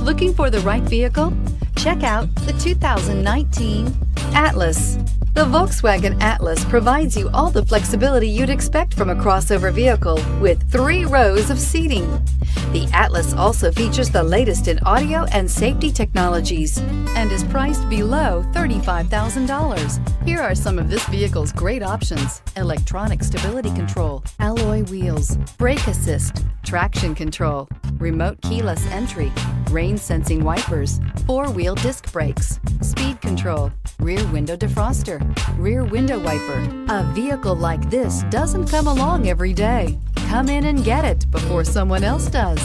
Looking for the right vehicle? Check out the 2019 Atlas. The Volkswagen Atlas provides you all the flexibility you'd expect from a crossover vehicle with 3 rows of seating. The Atlas also features the latest in audio and safety technologies and is priced below $35,000. Here are some of this vehicle's great options: electronic stability control, alloy wheels, brake assist, traction control, remote keyless entry, rain sensing wipers, 4-wheel disc brakes, speed control, rear window defroster, rear window wiper. A vehicle like this doesn't come along every day. Come in and get it before someone else does.